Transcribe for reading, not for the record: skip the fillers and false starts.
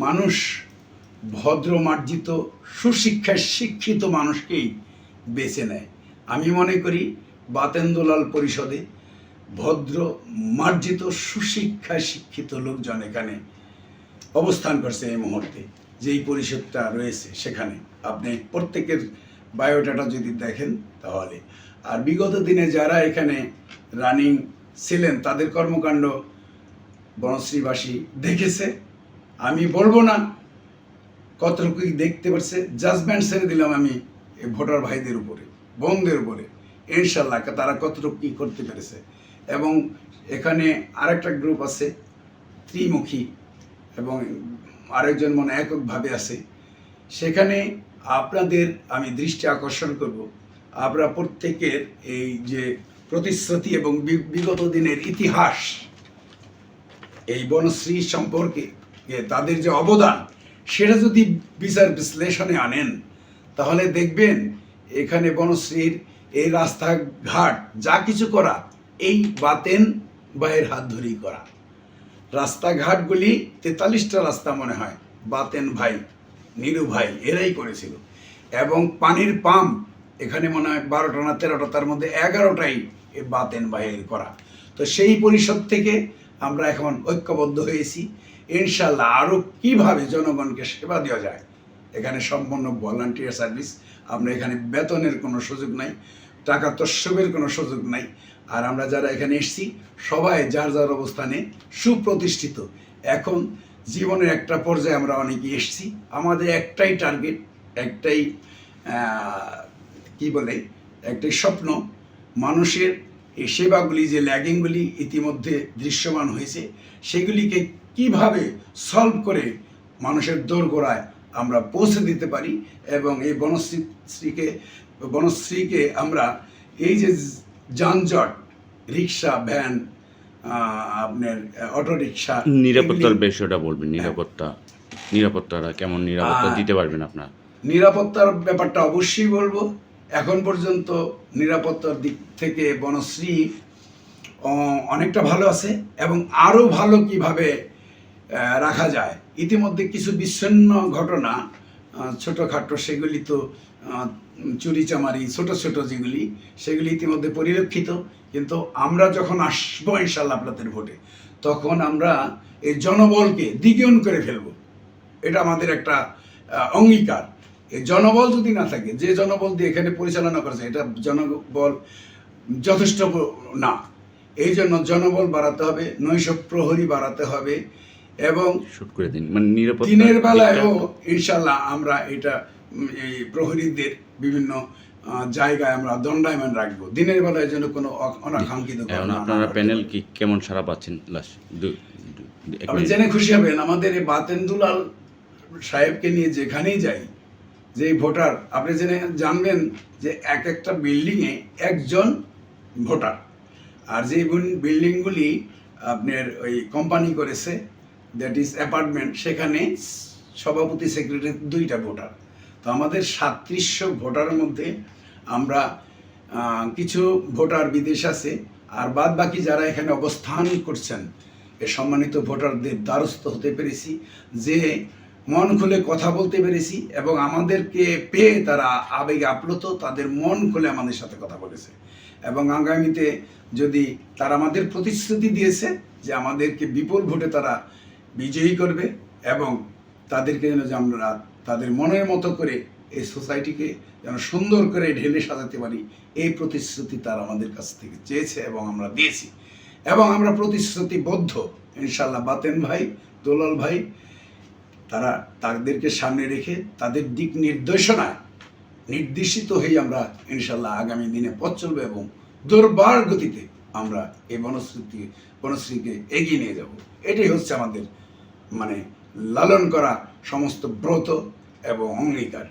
মানুষ ভদ্র মার্জিত সুশিক্ষায় শিক্ষিত মানুষকেই বেছে নেয়। আমি মনে করি বাতেন দুলাল পরিষদে ভদ্র মার্জিত সুশিক্ষায় শিক্ষিত লোকজন এখানে অবস্থান করছে এই মুহূর্তে। যেই পরিষদটা রয়েছে সেখানে আপনি প্রত্যেকের বায়োডাটা যদি দেখেন তাহলে, আর বিগত দিনে যারা এখানে রানিং ছিলেন তাদের কর্মকাণ্ড বনশ্রীবাসী দেখেছে। আমি বলবো না কতটুকু দেখতে পারছে, জাজমেন্ট ছেড়ে দিলাম আমি এই ভোটার ভাইদের উপরে, বোনদের উপরে। ইনশাল্লাহ তারা কতটুকু কী করতে পেরেছে। এবং এখানে আরেকটা গ্রুপ আছে ত্রিমুখী, এবং আরেকজন মনে এককভাবে আছে। সেখানে আপনাদের আমি দৃষ্টি আকর্ষণ করব, আপনারা প্রত্যেকের এই যে প্রতিশ্রুতি এবং বিগত দিনের ইতিহাস, এই বনশ্রী সম্পর্কে তাদের যে অবদান সেটা যদি বিচার বিশ্লেষণে আনেন তাহলে দেখবেন এখানে বনশ্রীর এই রাস্তাঘাট যা কিছু করা এই বাতেন ভাইয়ের হাত ধরেই করা। রাস্তাঘাটগুলি 43টা রাস্তা মনে হয় বাতেন ভাই, নীরু ভাই এরাই করেছিল। এবং পানির পাম্প এখানে মনে হয় 12টা না 13টা, তার মধ্যে 11টাই এই বাতেন ভাইয়ের করা। তো সেই পরিষদ থেকে আমরা এখন ঐক্যবদ্ধ হয়েছি। ইনশাল্লাহ আরও কীভাবে জনগণকে সেবা দেওয়া যায়, এখানে সম্পূর্ণ ভলান্টিয়ার সার্ভিস। আমরা এখানে বেতনের কোনো সুযোগ নাই, টাকা তস্যবের কোনো সুযোগ নাই। আর আমরা যারা এখানে এসেছি সবাই যার যার অবস্থানে সুপ্রতিষ্ঠিত। এখন জীবনের একটা পর্যায়ে আমরা অনেকে এসেছি, আমাদের একটাই টার্গেট, একটাই একটাই স্বপ্ন, মানুষের এই সেবাগুলি যে ল্যাগিংগুলি ইতিমধ্যে দৃশ্যমান হয়েছে সেগুলিকে কিভাবে সলভ করে মানুষের দোরগোড়ায় আমরা পৌঁছে দিতে পারি। এবং এই বনশ্রীকে আমরা এই যে যানজট, রিক্সা, ভ্যান, আপনার অটো রিক্সা, নিরাপত্তার বিষয়টা বলবেন। নিরাপত্তাটা কেমন নিরাপত্তা দিতে পারবেন আপনার? নিরাপত্তার ব্যাপারটা অবশ্যই বলবো। এখন পর্যন্ত নিরাপত্তার দিক থেকে বনশ্রী অনেকটা ভালো আছে, এবং আরও ভালো কিভাবে রাখা যায়। ইতিমধ্যে কিছু বিচ্ছিন্ন ঘটনা ছোটোখাটো, সেগুলি তো চুরিচামারি ছোট ছোট যেগুলি, সেগুলি ইতিমধ্যে পরিলক্ষিত। কিন্তু আমরা যখন আসবো ইনশাল্লাহ আপনাদের ভোটে, তখন আমরা এই জনবলকে দ্বিগুণ করে ফেলবো। এটা আমাদের একটা অঙ্গীকার। এই জনবল যদি না থাকে, যে জনবল দিয়ে এখানে পরিচালনা করেছে, এটা জনবল যথেষ্ট না। এই জন্য জনবল বাড়াতে হবে, নৈশ প্রহরী বাড়াতে হবে, এবং দিনের বেলায়ও ইনশাল্লাহ আমরা এটা এই প্রহরীদের বিভিন্ন জায়গায় আমরা দণ্ডায়মান রাখবো। দিনের বেলায় যেন কোনো অনাকাঙ্ক্ষিত আপনারা প্যানেল কি কেমন সারা পাচ্ছেন? আপনি জেনে খুশি হবেন, আমাদের এই বাতেন দুলাল সাহেবকে নিয়ে যেখানেই যাই, যে ভোটার আপনি জানবেন যে একটা বিল্ডিংয়ে একজন ভোটার। আর যে বিল্ডিংগুলি আপনার ওই কোম্পানি করেছে, দ্যাট ইজ অ্যাপার্টমেন্ট, সেখানে সভাপতি সেক্রেটারি 2টা ভোটার। তো আমাদের 3700 ভোটারের মধ্যে আমরা কিছু ভোটার বিদেশ আছে, আর বাদ বাকি যারা এখানে অবস্থান করছেন এ সম্মানিত ভোটারদের দ্বারস্থ হতে পেরেছি, যে মন খুলে কথা বলতে পেরেছি, এবং আমাদেরকে পেয়ে তারা আবেগে আপ্লুত, তাদের মন খুলে আমাদের সাথে কথা বলেছে। এবং আগামীতে যদি তারা আমাদের প্রতিশ্রুতি দিয়েছে যে আমাদেরকে বিপুল ভোটে তারা বিজয়ী করবে, এবং তাদেরকে যেন আমরা তাদের মনের মতো করে এই সোসাইটিকে যেন সুন্দর করে ঢেলে সাজাতে পারি, এই প্রতিশ্রুতি তারা আমাদের কাছ থেকে চেয়েছে এবং আমরা দিয়েছি। এবং আমরা প্রতিশ্রুতিবদ্ধ ইনশাল্লাহ। বাতেন ভাই, দুলাল ভাই, তারা তাদেরকে সামনে রেখে তাদের দিক নির্দেশনায় নির্দেশিত হয়ে আমরা ইনশাল্লাহ আগামী দিনে পথ চলবো, এবং দুর্বার গতিতে আমরা এই বনশ্রীকে এগিয়ে নিয়ে যাব। এটাই হচ্ছে আমাদের লালন করা সমস্ত ব্রত এবং অঙ্গীকার।